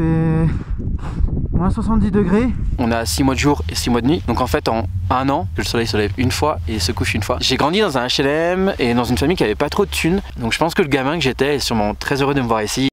fait moins 70 degrés. On a 6 mois de jour et 6 mois de nuit. Donc en fait en un an, le soleil se lève une fois et se couche une fois. J'ai grandi dans un HLM et dans une famille qui avait pas trop de thunes. Donc je pense que le gamin que j'étais est sûrement très heureux de me voir ici.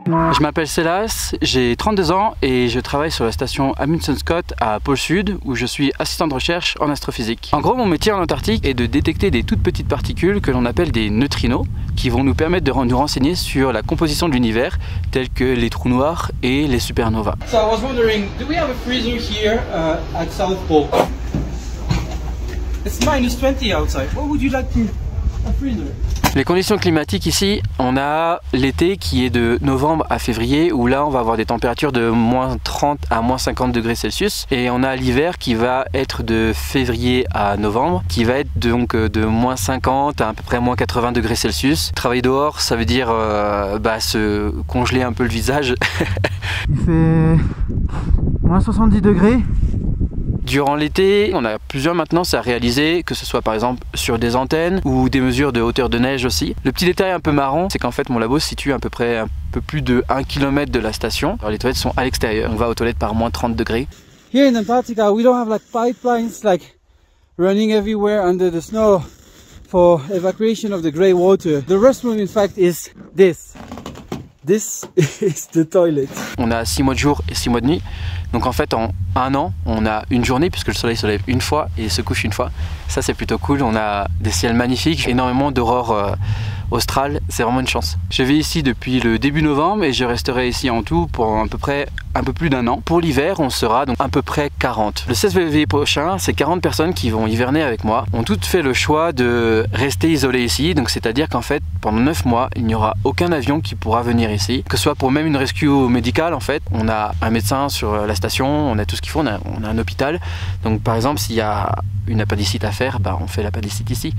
Je m'appelle Célas, j'ai 32 ans et je travaille sur la station Amundsen Scott à Pôle Sud où je suis assistant de recherche en astrophysique. En gros, mon métier en Antarctique est de détecter des toutes petites particules que l'on appelle des neutrinos qui vont nous permettre de nous renseigner sur la composition de l'univers tels que les trous noirs et les supernovas. So I was wondering, do we have a freezer here at South Pole? It's -20 outside. What would you like to a freezer? Les conditions climatiques ici, on a l'été qui est de novembre à février où là on va avoir des températures de moins 30 à moins 50 degrés Celsius et on a l'hiver qui va être de février à novembre qui va être donc de moins 50 à peu près moins 80 degrés Celsius. Travailler dehors ça veut dire se congeler un peu le visage. Il fait moins 70 degrés. Durant l'été, on a plusieurs maintenances à réaliser, que ce soit par exemple sur des antennes ou des mesures de hauteur de neige aussi. Le petit détail un peu marrant, c'est qu'en fait mon labo se situe à peu près un peu plus de 1 km de la station. Alors les toilettes sont à l'extérieur, on va aux toilettes par moins 30 degrés. Here in Antarctica, we don't have like pipelines like running everywhere under the snow for evacuation of the grey water. The restroom in fact is this. This is the toilet. On a 6 mois de jour et 6 mois de nuit. Donc en fait en un an, on a une journée puisque le soleil se lève une fois et se couche une fois. Ça c'est plutôt cool, on a des ciels magnifiques, énormément d'aurores australes, c'est vraiment une chance. Je vis ici depuis le début novembre et je resterai ici en tout pour à peu près un peu plus d'un an. Pour l'hiver, on sera donc à peu près 40. Le 16 février prochain, c'est 40 personnes qui vont hiverner avec moi. On toutes fait le choix de rester isolées ici, donc c'est-à-dire qu'en fait, pendant 9 mois, il n'y aura aucun avion qui pourra venir ici, que ce soit pour même une rescue médicale en fait. On a un médecin sur la station, on a tout ce qu'il faut, on a un hôpital. Donc par exemple, s'il y a une appendicite à faire, on fait l'appendicite ici.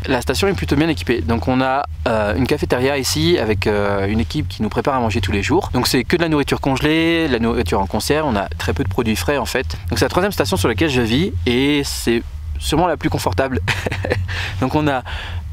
La station est plutôt bien équipée, donc on a une cafétéria ici avec une équipe qui nous prépare à manger tous les jours. Donc c'est que de la nourriture congelée, de la nourriture en conserve, on a très peu de produits frais en fait. Donc c'est la 3e station sur laquelle je vis et c'est sûrement la plus confortable. Donc on a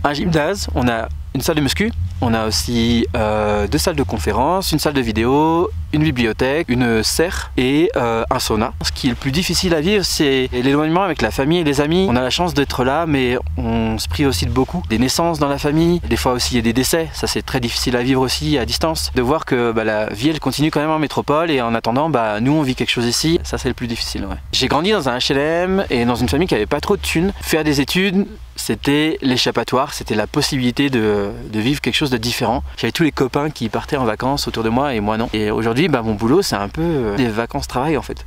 un gymnase, on a une salle de muscu, on a aussi 2 salles de conférence, une salle de vidéo, une bibliothèque, une serre et un sauna. Ce qui est le plus difficile à vivre, c'est l'éloignement avec la famille et les amis. On a la chance d'être là, mais on se prive aussi de beaucoup. Des naissances dans la famille, des fois aussi il y a des décès. Ça c'est très difficile à vivre aussi à distance. De voir que la vie elle continue quand même en métropole et en attendant nous on vit quelque chose ici. Ça c'est le plus difficile. Ouais. J'ai grandi dans un HLM et dans une famille qui avait pas trop de thunes. Faire des études, c'était l'échappatoire, c'était la possibilité de vivre quelque chose de différent. J'avais tous les copains qui partaient en vacances autour de moi et moi non. Et aujourd'hui, mon boulot, c'est un peu des vacances-travail en fait.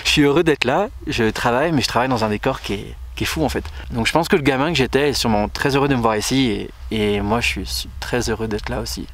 Je suis heureux d'être là, je travaille, mais je travaille dans un décor qui est fou en fait. Donc je pense que le gamin que j'étais est sûrement très heureux de me voir ici et moi je suis très heureux d'être là aussi.